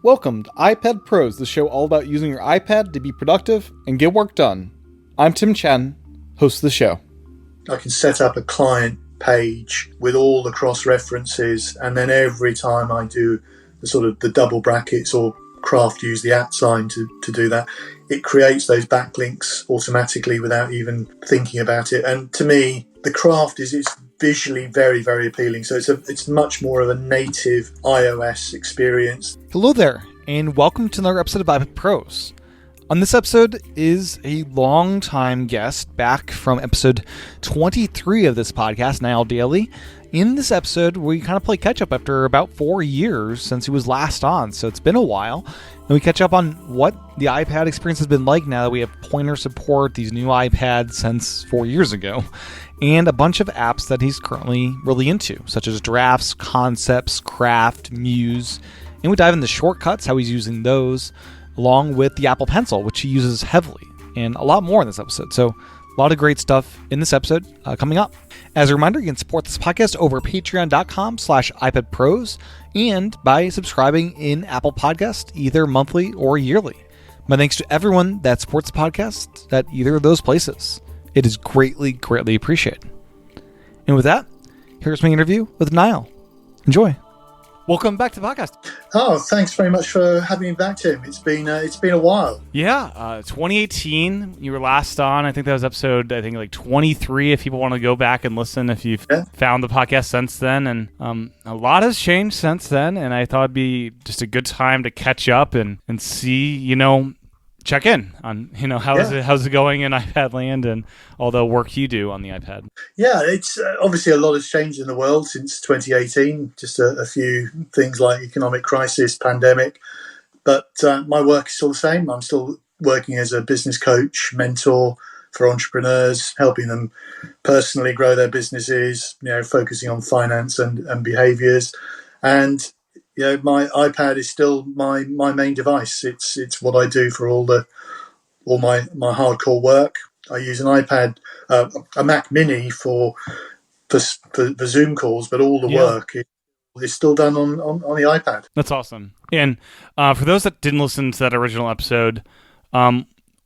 Welcome to iPad Pros, the show all about using your iPad to be productive and get work done. I'm Tim Chen, host of the show. I can set up a client page with all the cross-references, and then every time I do the double brackets or use the @ sign to do that, it creates those backlinks automatically without even thinking about it. And to me, the craft is visually very, very appealing. So it's much more of a native iOS experience. Hello there, and welcome to another episode of iPad Pros. On this episode is a longtime guest back from episode 23 of this podcast, Niall Daly. In this episode, we kind of play catch-up after about 4 years since he was last on, so it's been a while. And we catch up on what the iPad experience has been like now that we have pointer support, these new iPads since 4 years ago, and a bunch of apps that he's currently really into, such as Drafts, Concepts, Craft, Muse. And we dive into shortcuts, how he's using those, along with the Apple Pencil, which he uses heavily, and a lot more in this episode. So a lot of great stuff in this episode coming up. As a reminder, you can support this podcast over patreon.com/iPadPros and by subscribing in Apple Podcast, either monthly or yearly. My thanks to everyone that supports the podcast at either of those places. It is greatly, greatly appreciated. And with that, here's my interview with Niall. Enjoy. Welcome back to the podcast. Oh, thanks very much for having me back, Tim. It's been a while. Yeah, 2018. You were last on. I think that was episode 23. If people want to go back and listen, if you've found the podcast since then, and a lot has changed since then. And I thought it'd be just a good time to catch up and see, check in on, how's it going in iPad land and all the work you do on the iPad. Yeah, it's obviously a lot has changed in the world since 2018. Just a few things like economic crisis, pandemic. But my work is still the same. I'm still working as a business coach, mentor for entrepreneurs, helping them personally grow their businesses, focusing on finance and behaviors. And my iPad is still my main device. It's what I do for all my hardcore work. I use an iPad, a Mac Mini for Zoom calls, but all the work is still done on the iPad. That's awesome. And for those that didn't listen to that original episode,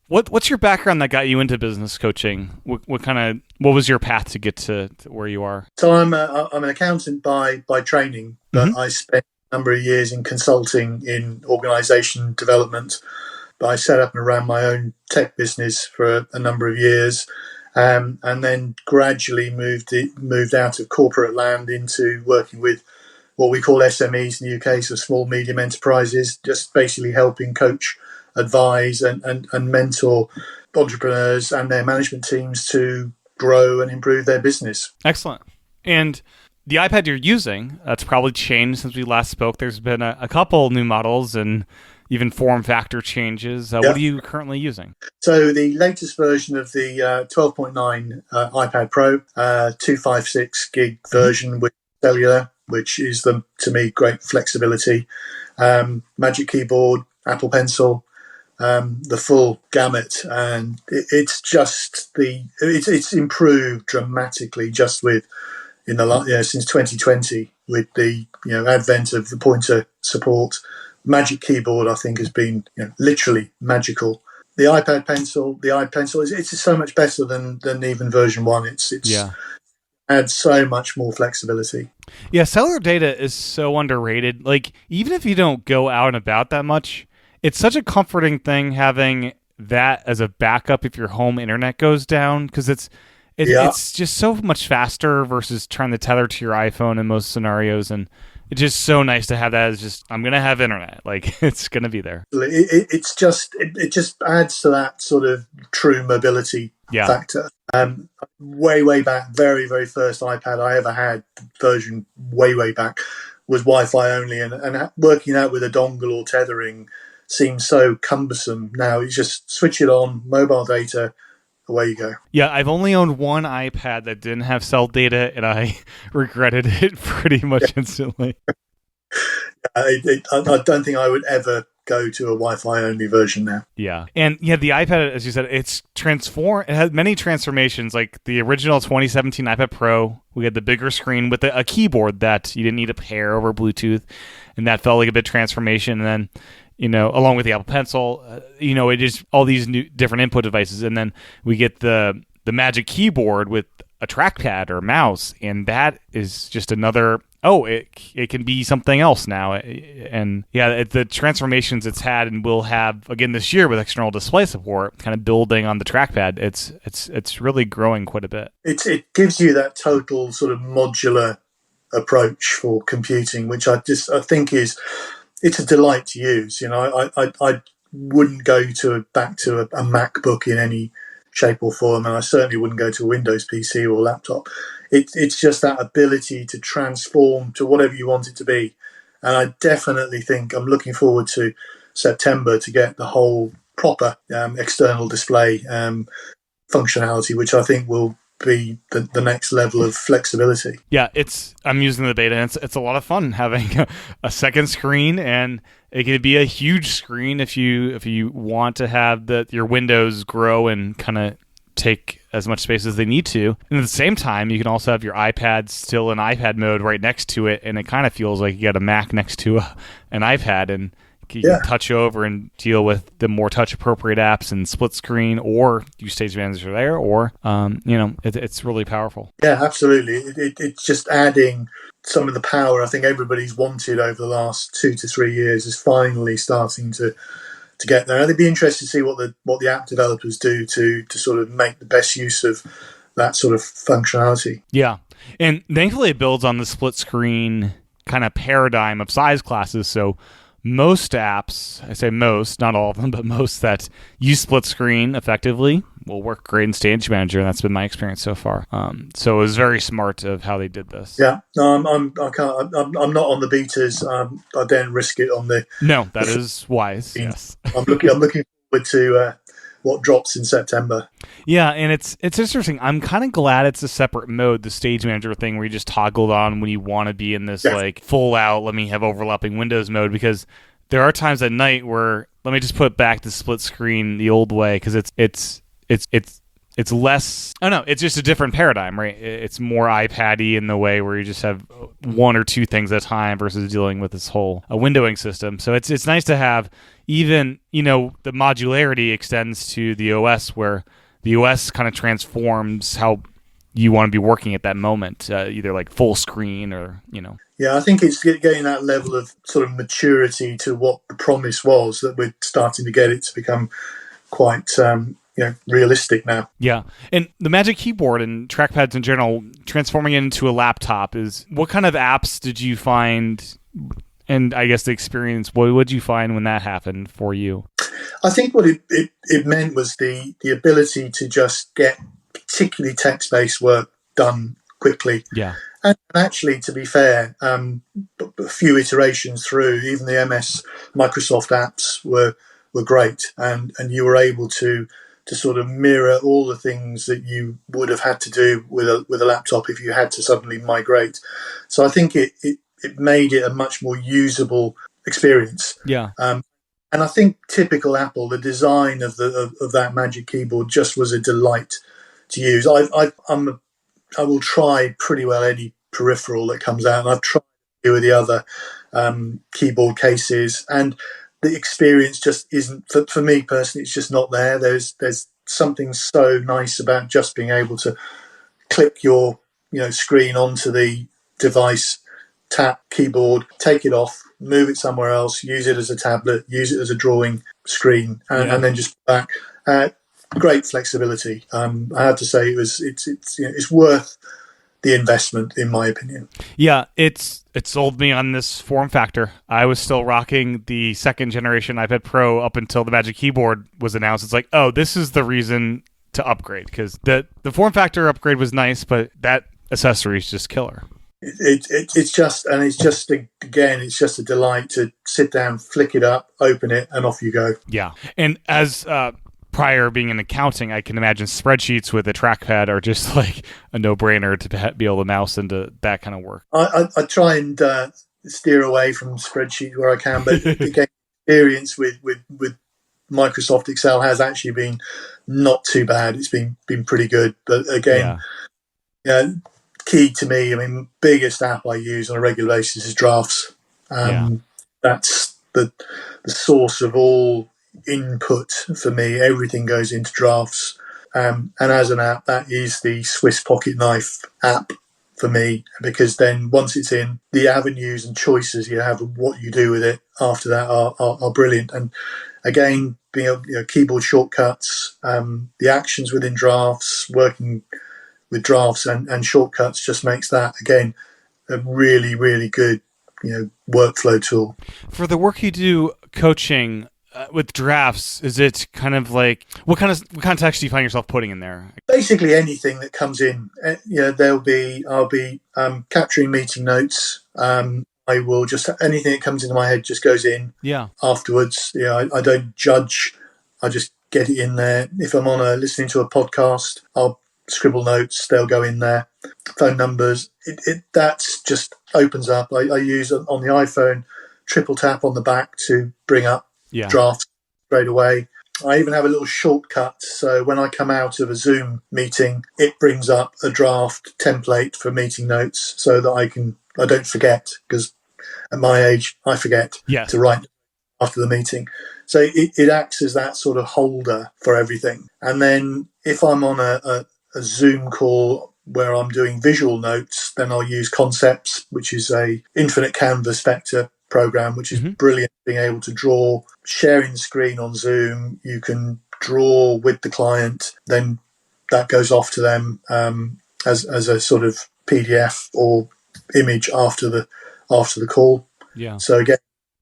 what's your background that got you into business coaching? What was your path to get to where you are? So I'm an accountant by training, but I spent number of years in consulting in organization development, but I set up and ran my own tech business for a number of years, and then gradually moved out of corporate land into working with what we call SMEs in the UK, so small, medium enterprises, just basically helping coach, advise and mentor entrepreneurs and their management teams to grow and improve their business. Excellent. And the iPad you're using, that's probably changed since we last spoke. There's been a couple new models and even form factor changes. What are you currently using? So the latest version of the 12.9 iPad Pro, 256 gig version with cellular, which is, to me, great flexibility. Magic Keyboard, Apple Pencil, the full gamut. And it's improved dramatically just since 2020 with the advent of the pointer support. Magic Keyboard, I think, has been literally magical. The iPad Pencil, it's so much better than even version 1. It's adds so much more flexibility. Yeah, cellular data is so underrated. Like, even if you don't go out and about that much, it's such a comforting thing having that as a backup if your home internet goes down, because it's just so much faster versus trying to tether to your iPhone in most scenarios. And it's just so nice to have that as just, I'm going to have internet. Like, it's going to be there. It just adds to that sort of true mobility factor. Way back, very, very first iPad I ever had, version way back, was Wi-Fi only. And working out with a dongle or tethering seems so cumbersome. Now you just switch it on, mobile data, away you go. Yeah, I've only owned one iPad that didn't have cell data, and I regretted it pretty much instantly. I don't think I would ever go to a Wi-Fi only version now. Yeah. And yeah, the iPad, as you said, it's transformed. It has many transformations. Like the original 2017 iPad Pro, we had the bigger screen with a keyboard that you didn't need to pair over Bluetooth. And that felt like a bit transformation. And then, along with the Apple Pencil, it is all these new different input devices. And then we get the Magic Keyboard with a trackpad or a mouse. And that is just another... it can be something else now. And yeah, the transformations it's had and will have again this year with external display support, kind of building on the trackpad, it's really growing quite a bit. It gives you that total sort of modular approach for computing, which I think it's a delight to use. I wouldn't go back to a MacBook in any shape or form, and I certainly wouldn't go to a Windows PC or laptop. It's just that ability to transform to whatever you want it to be. And I definitely think I'm looking forward to September to get the whole proper external display functionality, which I think will be the next level of flexibility. Yeah, I'm using the beta, and it's a lot of fun having a second screen, and it can be a huge screen if you want to have your windows grow and kind of take as much space as they need to. And at the same time, you can also have your iPad still in iPad mode right next to it, and it kind of feels like you got a Mac next to an iPad, and you can touch over and deal with the more touch-appropriate apps and split screen, or use Stage Manager there, or, it's really powerful. Yeah, absolutely. It's just adding some of the power I think everybody's wanted over the last 2 to 3 years is finally starting to get there. I'd be interested to see what the app developers do to sort of make the best use of that sort of functionality. Yeah. And thankfully it builds on the split screen kind of paradigm of size classes. So most apps, I say most, not all of them, but most that use split screen effectively will work great in Stage Manager, and that's been my experience so far. So it was very smart of how they did this. Yeah, no, I'm not on the betas. I don't risk it on the. No, that is wise. Yes, I'm looking forward to what drops in September. Yeah, and it's interesting. I'm kind of glad it's a separate mode, the Stage Manager thing, where you just toggle it on when you want to be in this like full out, let me have overlapping windows mode, because there are times at night where let me just put back the split screen the old way, because it's less. Oh no, it's just a different paradigm, right? It's more iPad-y in the way where you just have one or two things at a time versus dealing with this whole windowing system. So it's nice to have even, the modularity extends to the OS, where the OS kind of transforms how you want to be working at that moment, either like full screen or. Yeah, I think it's getting that level of sort of maturity to what the promise was, that we're starting to get it to become quite realistic now. Yeah. And the Magic Keyboard and trackpads in general, transforming it into a laptop what kind of apps did you find? And I guess the experience, what did you find when that happened for you? I think what it meant was the ability to just get particularly text-based work done quickly. Yeah. And actually, to be fair, a few iterations through, even the Microsoft apps were great, and you were able to sort of mirror all the things that you would have had to do with a laptop if you had to suddenly migrate. So I think it made it a much more usable experience. Yeah. And I think typical Apple, the design of that Magic Keyboard just was a delight to use. I will try pretty well any peripheral that comes out, and I've tried a few of the other keyboard cases, and the experience just isn't, for me personally, it's just not there. There's something so nice about just being able to click your screen onto the device, tap keyboard, take it off, move it somewhere else, use it as a tablet, use it as a drawing screen, and then just back. Great flexibility. I have to say it's worth the investment, in my opinion. Yeah, it sold me on this form factor. I was still rocking the second generation iPad Pro up until the Magic Keyboard was announced. It's like, oh, this is the reason to upgrade, because the form factor upgrade was nice, but that accessory is just killer. It's just a delight to sit down, flick it up, open it, and off you go. Yeah, and as prior being in accounting, I can imagine spreadsheets with a trackpad are just like a no-brainer to be able to mouse into that kind of work. I try and steer away from spreadsheets where I can, but again, experience with Microsoft Excel has actually been not too bad. It's been pretty good. But again, key to me, I mean, biggest app I use on a regular basis is Drafts. That's the source of all input for me. Everything goes into Drafts. And as an app, that is the Swiss pocket knife app for me, because then once it's in, the avenues and choices you have of what you do with it after that are brilliant. And again, being keyboard shortcuts, the actions within Drafts, working with Drafts and shortcuts just makes that, again, a really, really good workflow tool. For the work you do coaching with Drafts, is it kind of like what kind of text do you find yourself putting in there? Basically anything that comes in. I'll be capturing meeting notes. I will just, anything that comes into my head just goes in. Afterwards. I don't judge. I just get it in there. If I'm listening to a podcast, I'll scribble notes. They'll go in there. Phone numbers. That's just opens up. I use on the iPhone, triple tap on the back to bring up drafts straight away. I even have a little shortcut, so when I come out of a Zoom meeting, it brings up a draft template for meeting notes, so that I don't forget, because at my age I forget to write after the meeting. So it acts as that sort of holder for everything. And then if I'm on a Zoom call where I'm doing visual notes, then I'll use Concepts, which is a infinite canvas vector program, which is brilliant, being able to draw, sharing the screen on Zoom. You can draw with the client, then that goes off to them as a sort of PDF or image after the call. So again,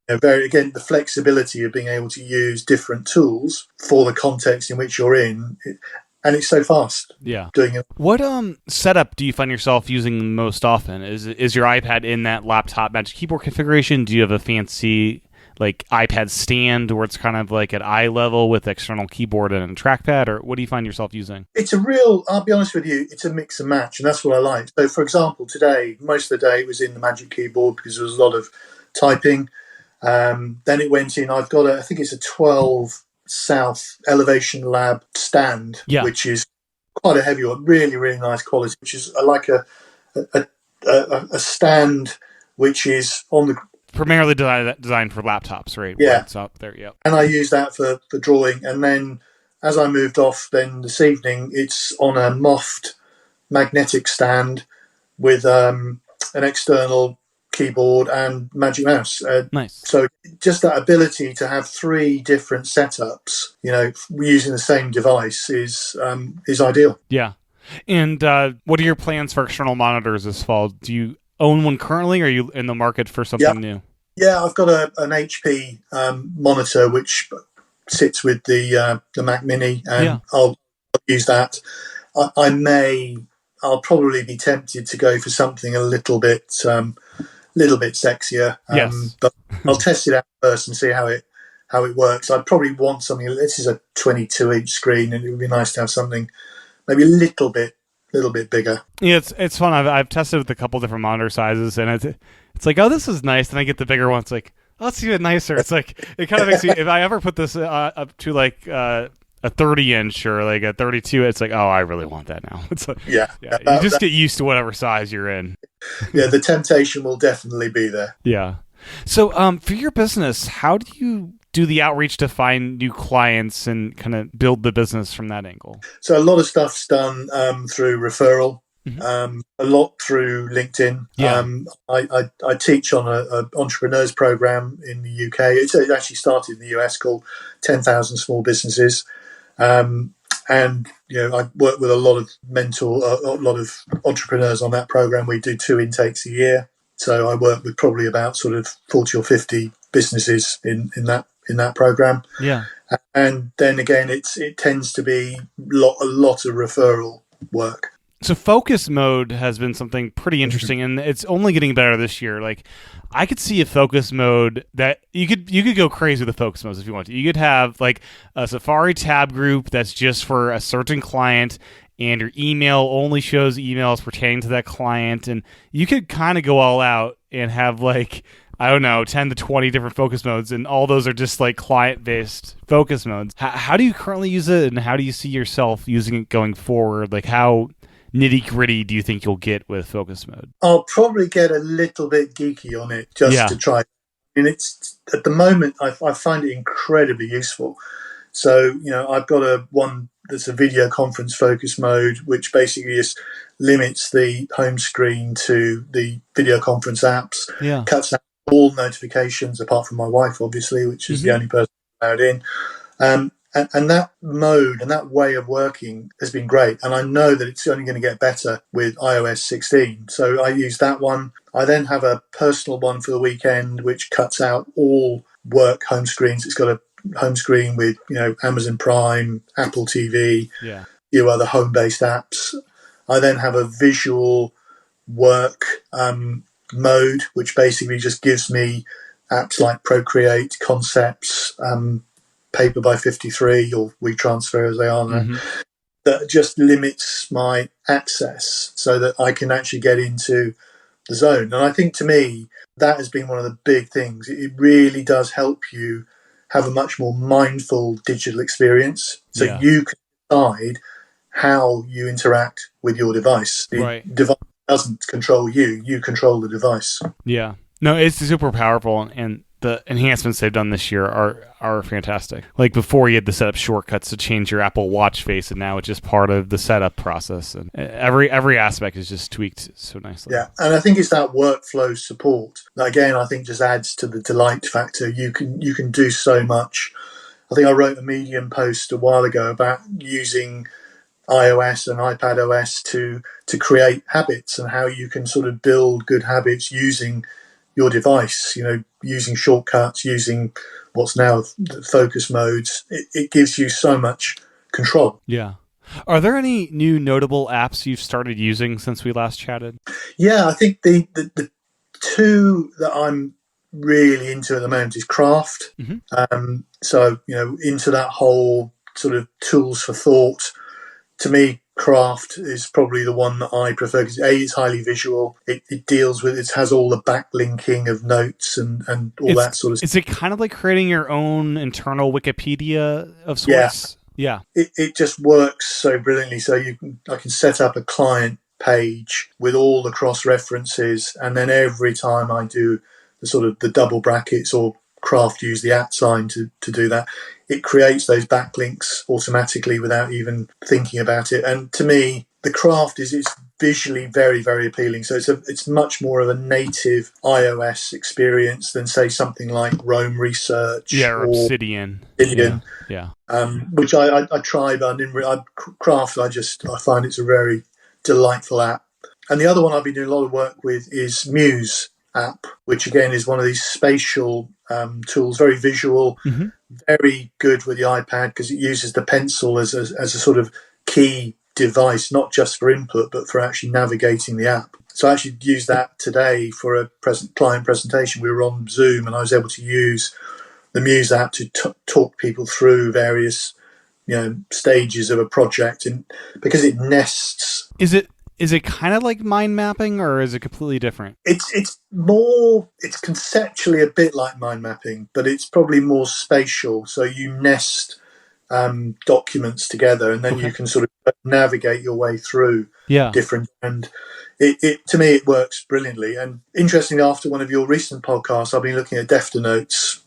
the flexibility of being able to use different tools for the context in which you're in. And it's so fast. Doing it. What setup do you find yourself using most often? Is your iPad in that laptop Magic Keyboard configuration? Do you have a fancy iPad stand where it's kind of like at eye level with external keyboard and a trackpad, or what do you find yourself using? I'll be honest with you, it's a mix and match, and that's what I like. So for example, today, most of the day it was in the Magic Keyboard because there was a lot of typing. Then it went in, I think it's a 12 South Elevation Lab stand, which is quite a heavy one, really, really nice quality, which is like a stand which is on the primarily designed for laptops, right? It's up there. And I use that for drawing. And then as I moved off then this evening, it's on a Moft magnetic stand with an external keyboard and Magic Mouse. Nice. So just that ability to have 3 different setups, using the same device is ideal. Yeah. And what are your plans for external monitors this fall? Do you own one currently, or are you in the market for something new? Yeah, I've got an HP monitor which sits with the Mac Mini, and I'll use that. I'll probably be tempted to go for something a little bit sexier. But I'll test it out first and see how it works. I'd probably want something. This is a 22-inch screen, and it would be nice to have something maybe a little bit bigger. Yeah, it's fun. I've tested with a couple different monitor sizes, and it's like, oh, this is nice. Then I get the bigger one. It's like, oh, it's even nicer. It's like, it kind of makes me, if I ever put this up to a 30-inch or like a 32, it's like, oh, I really want that now. It's like, you just get used to whatever size you're in. The temptation will definitely be there. Yeah. So for your business, how do you do the outreach to find new clients and kind of build the business from that angle? So a lot of stuff's done through referral, a lot through LinkedIn. I teach on an entrepreneurs program in the UK. It actually started in the US, called 10,000 Small Businesses. And I work with a lot of entrepreneurs on that program. We do 2 intakes a year, so I work with probably about sort of 40 or 50 businesses in that program. And then again, it tends to be a lot of referral work. So focus mode has been something pretty interesting, and it's only getting better this year. Like, I could see a focus mode that you could go crazy with the focus modes if you want to. You could have like a Safari tab group that's just for a certain client, and your email only shows emails pertaining to that client, and you could kind of go all out and have like I don't know, 10 to 20 different focus modes, and all those are just like client-based focus modes. How do you currently use it, and how do you see yourself using it going forward? Like, how nitty-gritty do you think you'll get with focus mode? I'll probably get a little bit geeky on it just to try. And it's, at the moment, I find it incredibly useful. So, I've got one that's a video conference focus mode, which basically just limits the home screen to the video conference apps, cuts out all notifications apart from my wife, obviously, which is the only person allowed in. And that mode and that way of working has been great. And I know that it's only going to get better with iOS 16. So I use that one. I then have a personal one for the weekend, which cuts out all work home screens. It's got a home screen with, Amazon Prime, Apple TV, a few other home-based apps. I then have a visual work mode, which basically just gives me apps like Procreate, Concepts, Paper by 53 or WeTransfer as they are now, that just limits my access so that I can actually get into the zone. And I think, to me, that has been one of the big things. It really does help you have a much more mindful digital experience. So you can decide how you interact with your device. The device doesn't control you. You control the device. Yeah. No, it's super powerful, and the enhancements they've done this year are fantastic. Like, before, you had to set up shortcuts to change your Apple Watch face, and now it's just part of the setup process. And every aspect is just tweaked so nicely. Yeah, and I think it's that workflow support that, again, I think just adds to the delight factor. You can do so much. I think I wrote a Medium post a while ago about using iOS and iPad OS to create habits, and how you can sort of build good habits using your device, using shortcuts, using what's now focus modes. It gives you so much control. Yeah. Are there any new notable apps you've started using since we last chatted? Yeah, I think the two that I'm really into at the moment is Craft. So, into that whole sort of tools for thought. To me, Craft is probably the one that I prefer because it's highly visual. It deals with, it has all the backlinking of notes and all that sort of stuff. Is it kind of like creating your own internal Wikipedia of sorts? Yeah. It just works so brilliantly. So I can set up a client page with all the cross references, and then every time I do the sort of the double brackets, or Craft use the @ sign to do that, it creates those backlinks automatically without even thinking about it. And to me, the Craft is visually very, very appealing. So it's much more of a native iOS experience than, say, something like Roam Research or Obsidian. Yeah. Which I tried, but I didn't. Craft, I find it's a very delightful app. And the other one I've been doing a lot of work with is Muse app, which again is one of these spatial tools, very visual, very good with the iPad because it uses the pencil as a sort of key device, not just for input, but for actually navigating the app. So I actually used that today for a client presentation. We were on Zoom, and I was able to use the Muse app to talk people through various stages of a project, and because it nests. Is it kind of like mind mapping, or is it completely different? It's conceptually a bit like mind mapping, but it's probably more spatial. So you nest documents together, and then you can sort of navigate your way through different. And it to me, it works brilliantly. And interestingly, after one of your recent podcasts, I've been looking at Defter Notes,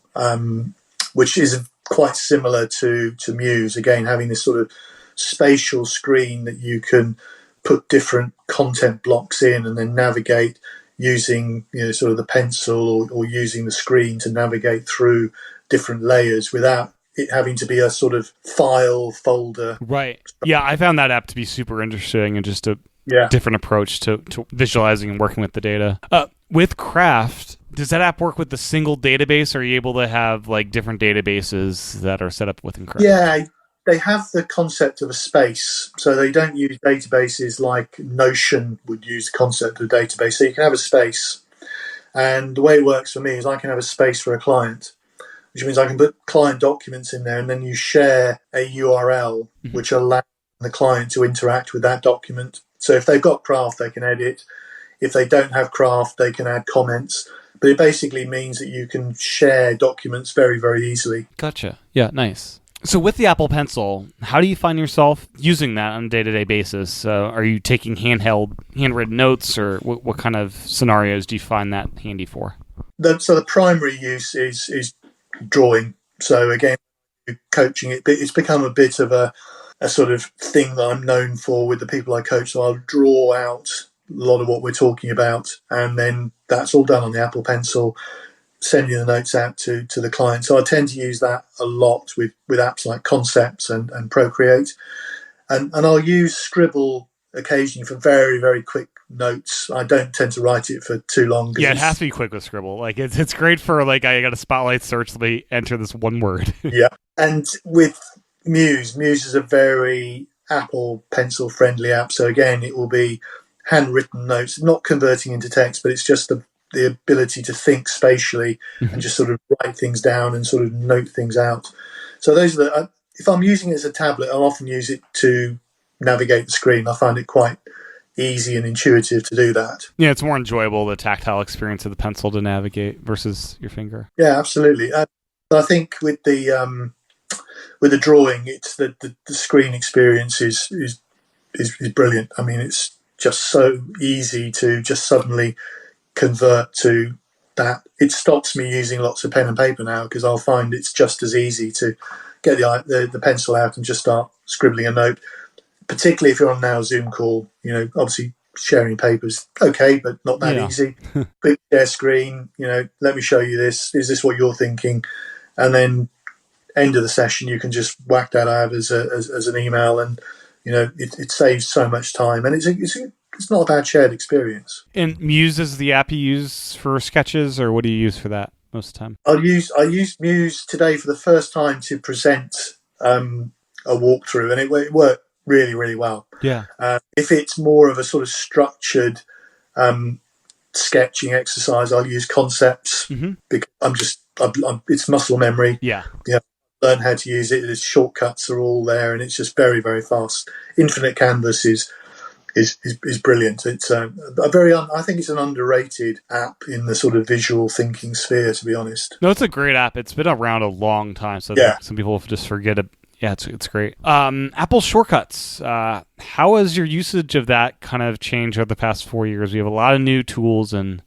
which is quite similar to Muse. Again, having this sort of spatial screen that you can put different content blocks in and then navigate using sort of the pencil or using the screen to navigate through different layers without it having to be a sort of file folder. Right. Yeah, I found that app to be super interesting and just a different approach to visualizing and working with the data. With Craft, does that app work with the single database, or are you able to have like different databases that are set up within Craft? Yeah, they have the concept of a space, so they don't use databases like Notion would use the concept of a database. So you can have a space, and the way it works for me is I can have a space for a client, which means I can put client documents in there, and then you share a URL which allows the client to interact with that document. So if they've got Craft, they can edit. If they don't have Craft, they can add comments. but it basically means that you can share documents very, very easily. Gotcha. Yeah, nice. So with the Apple Pencil, how do you find yourself using that on a day-to-day basis? Are you taking handwritten notes, or what kind of scenarios do you find that handy for? So the primary use is drawing. So again, coaching it's become a bit of a sort of thing that I'm known for with the people I coach. So I'll draw out a lot of what we're talking about, and then that's all done on the Apple Pencil, sending the notes out to the client. So I tend to use that a lot with apps like Concepts and Procreate. And I'll use Scribble occasionally for very, very quick notes. I don't tend to write it for too long. Yeah, it has to be quick with Scribble. Like it's great for like, I got a spotlight search, let me enter this one word. Yeah. And with Muse is a very Apple Pencil friendly app. So again, it will be handwritten notes, not converting into text, but it's just the ability to think spatially and just sort of write things down and sort of note things out. So those are the, if I'm using it as a tablet, I'll often use it to navigate the screen. I find it quite easy and intuitive to do that. Yeah, it's more enjoyable, the tactile experience of the pencil to navigate versus your finger. Yeah, absolutely. I think with the drawing, it's the screen experience is brilliant. I mean, it's just so easy to just suddenly convert to that. It stops me using lots of pen and paper now, because I'll find it's just as easy to get the pencil out and just start scribbling a note, particularly if you're on now a Zoom call. Obviously sharing papers, okay, but not that easy. Quick share screen, let me show you this. Is this what you're thinking? And then end of the session, you can just whack that out as an email, and it saves so much time, and it's not a bad shared experience. And Muse is the app you use for sketches, or what do you use for that most of the time? I used Muse today for the first time to present a walkthrough, and it worked really, really well. Yeah. If it's more of a sort of structured sketching exercise, I'll use Concepts, because it's muscle memory. Yeah. Learn how to use it. The shortcuts are all there, and it's just very, very fast. Infinite Canvas is brilliant. It's I think it's an underrated app in the sort of visual thinking sphere, to be honest. No, it's a great app. It's been around a long time, so some people just forget it. Yeah, it's great. Apple Shortcuts. How has your usage of that kind of changed over the past 4 years? We have a lot of new tools and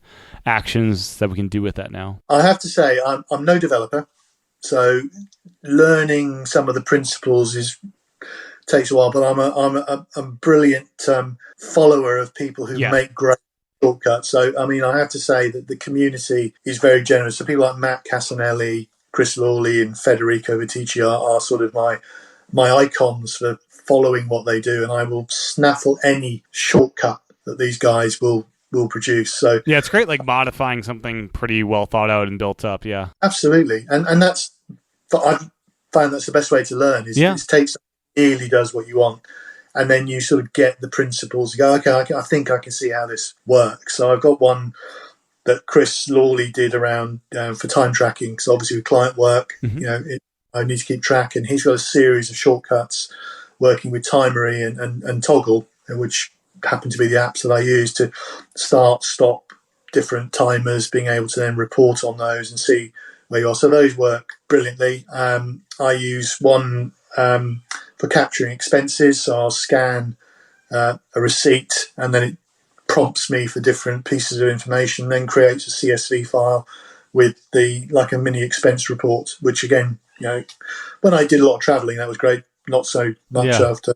actions that we can do with that now. I have to say, I'm no developer, so learning some of the principles takes a while. But I'm a brilliant follower of people who make great shortcuts. So I mean, I have to say that the community is very generous. So people like Matt Casanelli, Chris Lawley, and Federico Viticci are sort of my icons for following what they do, and I will snaffle any shortcut that these guys will produce. So yeah, it's great, like modifying something pretty well thought out and built up. Yeah, absolutely. And that's, I've found that's the best way to learn is take something that really does what you want, and then you sort of get the principles. You go, okay, I think I can see how this works. So I've got one that Chris Lawley did around for time tracking. So obviously with client work, I need to keep track, and he's got a series of shortcuts working with Timery and Toggle, which happen to be the apps that I use to start, stop different timers, being able to then report on those and see where you are. So those work brilliantly. I use one for capturing expenses. So I'll scan a receipt, and then it prompts me for different pieces of information, then creates a CSV file with like a mini expense report, which again, when I did a lot of traveling, that was great. Not so much after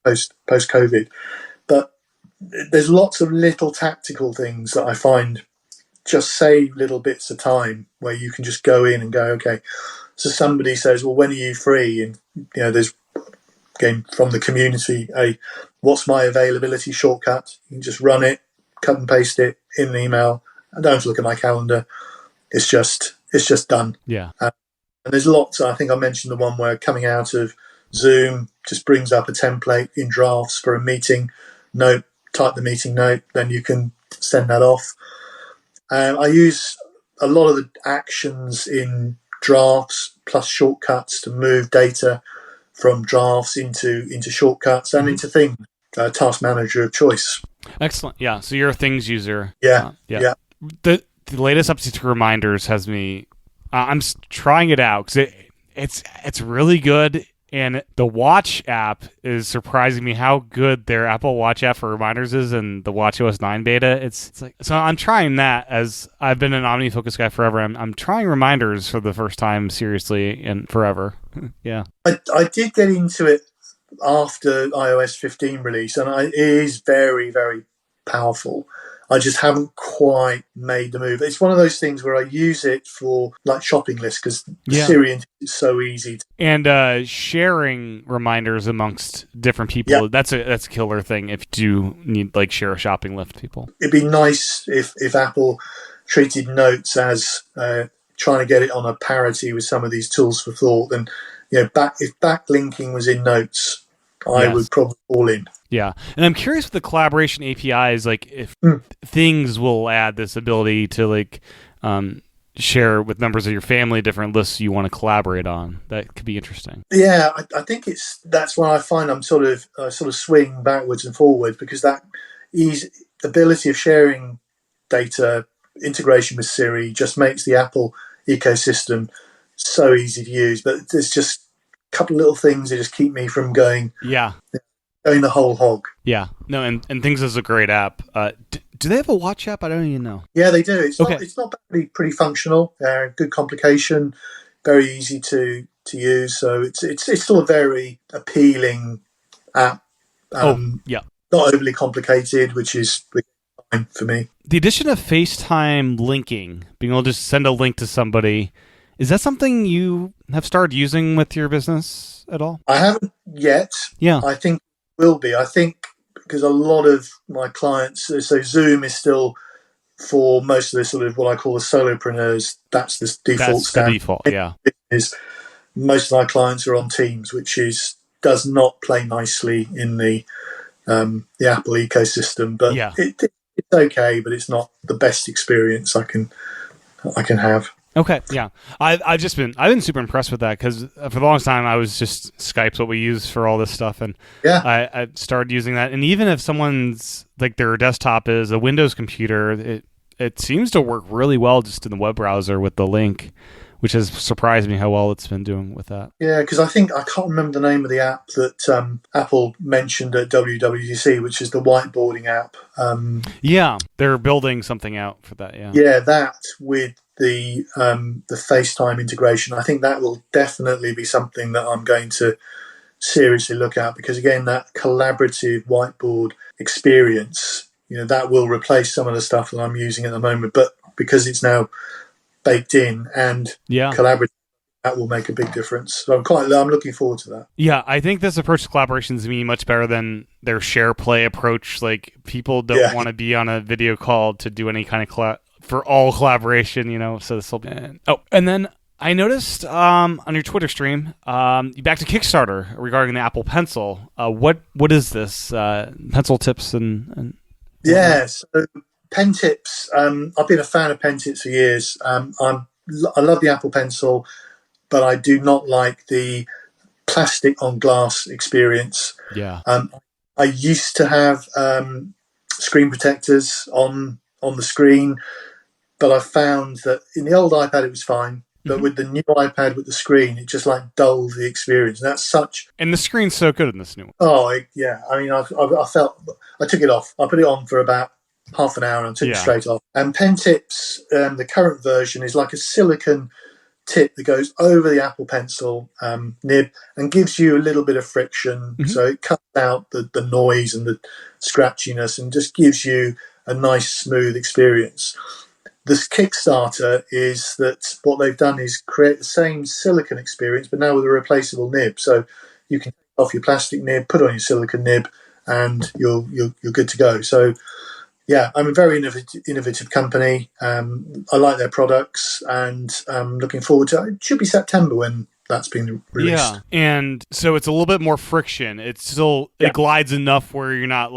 post-COVID. But there's lots of little tactical things that I find just save little bits of time, where you can just go in and go, okay, so somebody says, well, when are you free? And, there's, again, from the community, what's my availability shortcut? You can just run it, cut and paste it in an email. I don't have to look at my calendar. It's just done. Yeah. And there's lots. I think I mentioned the one where coming out of Zoom just brings up a template in drafts for a meeting note. Type the meeting note, then you can send that off. I use a lot of the actions in drafts plus shortcuts to move data from drafts into shortcuts and into things. Task manager of choice. Excellent. Yeah. So you're a Things user. Yeah. The the latest update to reminders has me. I'm trying it out because it's really good. And the Watch app is surprising me how good their Apple Watch app for reminders is, and the WatchOS 9 beta. It's like, so I'm trying that, as I've been an OmniFocus guy forever. I'm trying reminders for the first time seriously and forever. Yeah. I did get into it after iOS 15 release, and it is very, very powerful. I just haven't quite made the move. It's one of those things where I use it for like shopping lists because Siri is so easy. And sharing reminders amongst different people, that's a killer thing if you need like share a shopping list with people. It'd be nice if Apple treated Notes as trying to get it on a parity with some of these tools for thought. And if backlinking was in Notes, I would probably fall in. Yeah, and I'm curious with the collaboration APIs, like if things will add this ability to like share with members of your family different lists you want to collaborate on. That could be interesting. Yeah, I think that's why I find I sort of swing backwards and forwards, because that ability of sharing data, integration with Siri, just makes the Apple ecosystem so easy to use. But there's just a couple of little things that just keep me from going. Yeah. Going the whole hog. Yeah. No, and Things is a great app. Do they have a watch app? I don't even know. Yeah, they do. It's not pretty functional. Good complication, very easy to use. So it's still a very appealing app. Not overly complicated, which is fine for me. The addition of FaceTime linking, being able to just send a link to somebody, is that something you have started using with your business at all? I haven't yet. Yeah. I think will be. I think because a lot of my clients, so Zoom is still for most of the sort of what I call the solopreneurs. That's the default standard. The default, yeah. Most of my clients are on Teams, which does not play nicely in the Apple ecosystem. But it's okay, but it's not the best experience I can have. Okay, yeah. I've been super impressed with that, because for the longest time I was just Skype's what we use for all this stuff, and I started using that. And even if someone's like their desktop is a Windows computer, it seems to work really well just in the web browser with the link, which has surprised me how well it's been doing with that. Yeah, because I can't remember the name of the app that Apple mentioned at WWDC, which is the whiteboarding app. They're building something out for that. Yeah, that with the FaceTime integration, I think that will definitely be something that I'm going to seriously look at, because again, that collaborative whiteboard experience, that will replace some of the stuff that I'm using at the moment, but because it's now baked in and collaborative, that will make a big difference. So I'm looking forward to that. Yeah, I think this approach to collaboration is me much better than their share play approach. Like, people don't want to be on a video call to do any kind of for all collaboration, so this will be... and then I noticed on your Twitter stream, you back to Kickstarter regarding the Apple Pencil. What is this? Pencil tips and yeah, so PenTips. I've been a fan of PenTips for years. I love the Apple Pencil, but I do not like the plastic on glass experience. Yeah. I used to have screen protectors on the screen, but I found that in the old iPad it was fine, but with the new iPad with the screen, it just dulled the experience. And that's and the screen's so good in this new one. Oh yeah. I mean, I felt I took it off. I put it on for about half an hour and took it straight off. And PenTips, the current version, is like a silicone tip that goes over the Apple Pencil nib and gives you a little bit of friction. So it cuts out the noise and the scratchiness and just gives you a nice, smooth experience. This Kickstarter is that what they've done is create the same silicone experience, but now with a replaceable nib. So you can take off your plastic nib, put on your silicone nib, and you're good to go. So yeah, I'm a very innovative company. I like their products, and I'm looking forward to it. It should be September when that's being released. Yeah, and so it's a little bit more friction. It's still it glides enough where you're not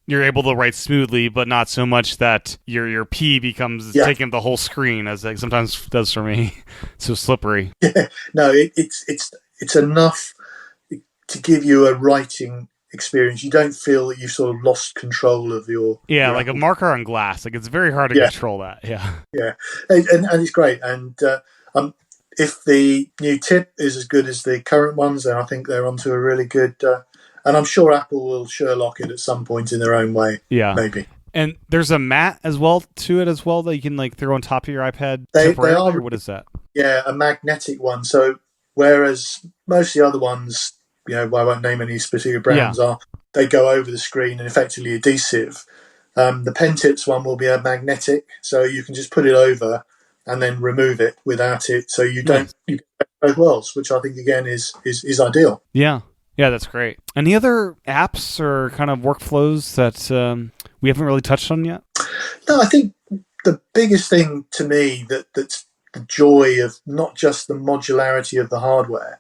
you're able to write smoothly, but not so much that your P becomes taking up the whole screen, as it sometimes does for me. So slippery. Yeah, no, it's enough to give you a writing experience. You don't feel that you've sort of lost control of your like Apple. a marker on glass. Like, it's very hard to control that. Yeah, and it's great. And if the new tip is as good as the current ones, then I think they're onto a really good. And I'm sure Apple will Sherlock it at some point in their own way. Yeah, maybe. And there's a mat as well to it as well that you can like throw on top of your iPad temporarily. Or what is that? Yeah, a magnetic one. So whereas most of the other ones, I won't name any specific brands, they go over the screen and effectively adhesive. The PenTips one will be a magnetic, so you can just put it over and then remove it without it. So you don't you get both worlds, which I think again is ideal. Yeah, that's great. Any other apps or kind of workflows that we haven't really touched on yet? No, I think the biggest thing to me that's the joy of not just the modularity of the hardware,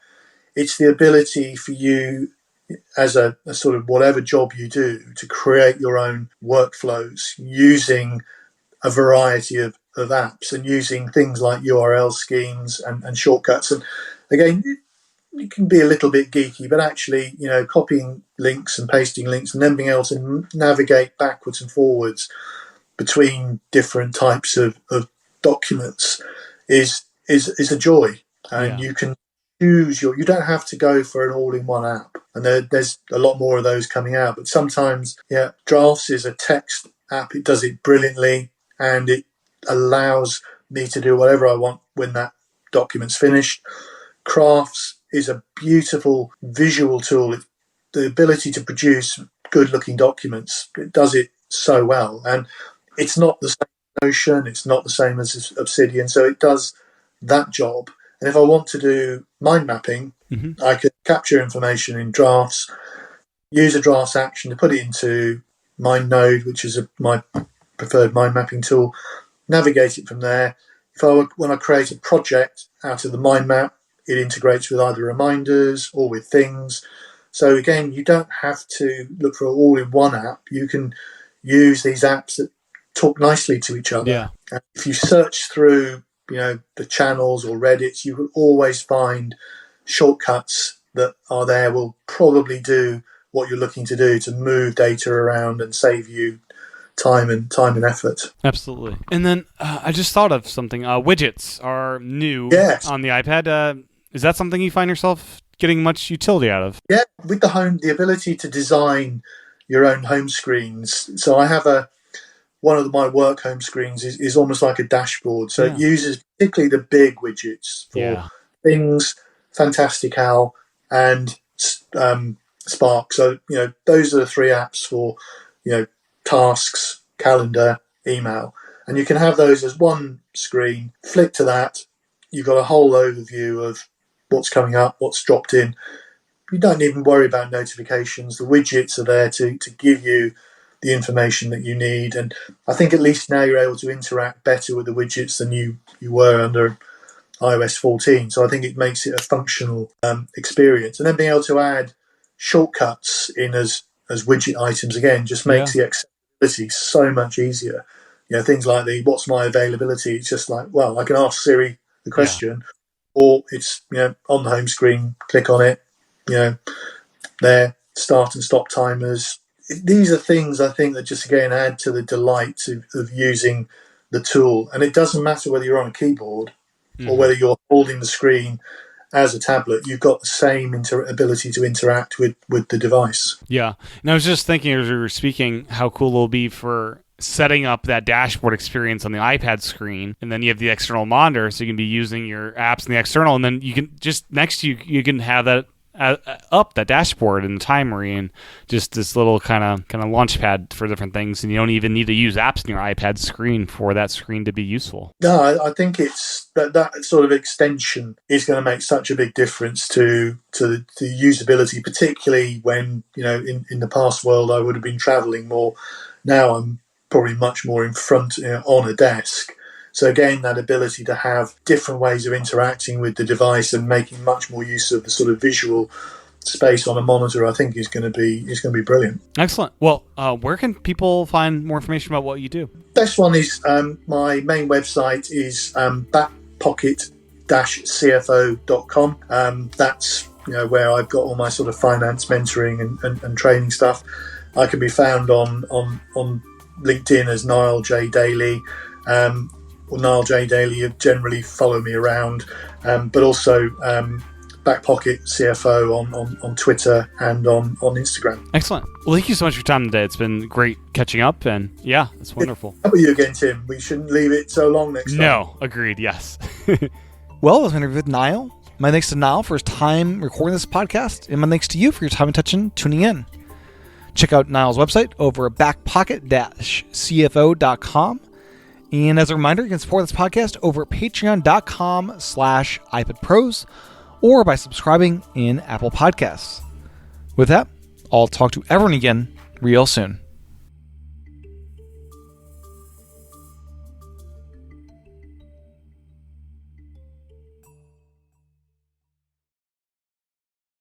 it's the ability for you as a sort of whatever job you do to create your own workflows using a variety of apps and using things like URL schemes and shortcuts. And again, you can be a little bit geeky, but actually, copying links and pasting links and then being able to navigate backwards and forwards between different types of documents is a joy. And you can choose you don't have to go for an all-in-one app. And there's a lot more of those coming out. But sometimes, Drafts is a text app. It does it brilliantly, and it allows me to do whatever I want when that document's finished. Crafts is a beautiful visual tool. The ability to produce good-looking documents, it does it so well. And it's not the same Notion, it's not the same as Obsidian, so it does that job. And if I want to do mind mapping, I could capture information in Drafts, use a Drafts action to put it into MindNode, which is my preferred mind mapping tool, navigate it from there. When I create a project out of the mind map, it integrates with either reminders or with things. So again, you don't have to look for all-in-one app. You can use these apps that talk nicely to each other. Yeah. And if you search through, the channels or Reddits, you will always find shortcuts that are there will probably do what you're looking to do to move data around and save you time and effort. Absolutely. And then I just thought of something. Widgets are new on the iPad. Is that something you find yourself getting much utility out of? Yeah, with the ability to design your own home screens. So I have one of my work home screens is almost like a dashboard. So it uses particularly the big widgets for things, Fantastical and Spark. So, those are the three apps for, tasks, calendar, email. And you can have those as one screen. Flick to that. You've got a whole overview of what's coming up, what's dropped in. You don't even worry about notifications. The widgets are there to give you the information that you need. And I think at least now you're able to interact better with the widgets than you were under iOS 14. So I think it makes it a functional experience. And then being able to add shortcuts in as widget items, again, just makes the accessibility so much easier. Things like what's my availability? It's just like, well, I can ask Siri the question, or it's, on the home screen, click on it, there, start and stop timers. These are things I think that just, again, add to the delight of using the tool. And it doesn't matter whether you're on a keyboard or whether you're holding the screen as a tablet, you've got the same ability to interact with the device. Yeah. And I was just thinking as we were speaking how cool it'll be for setting up that dashboard experience on the iPad screen, and then you have the external monitor, so you can be using your apps in the external, and then you can just next to you can have that up that dashboard in Timery, and just this little kind of launch pad for different things, and you don't even need to use apps in your iPad screen for that screen to be useful. No, I think it's that sort of extension is going to make such a big difference to the usability, particularly when, in the past world I would have been traveling more. Now I'm probably much more in front on a desk. So again, that ability to have different ways of interacting with the device and making much more use of the sort of visual space on a monitor, I think is going to be brilliant. Excellent. Well, where can people find more information about what you do? Best one is my main website is backpocket-cfo.com. That's where I've got all my sort of finance mentoring and training stuff. I can be found on LinkedIn as Niall J Daly. Niall J Daly, you generally follow me around, but also Backpocket-CFO on Twitter and on Instagram. Excellent. Well, thank you so much for your time today. It's been great catching up, and yeah, it's wonderful. How about you again, Tim? We shouldn't leave it so long next time. No, agreed, yes. Well, I was interviewed with Niall. My thanks to Niall for his time recording this podcast, and my thanks to you for your time and attention tuning in. Check out Niall's website over at backpocket-cfo.com. And as a reminder, you can support this podcast over at patreon.com/iPadPros or by subscribing in Apple Podcasts. With that, I'll talk to everyone again real soon.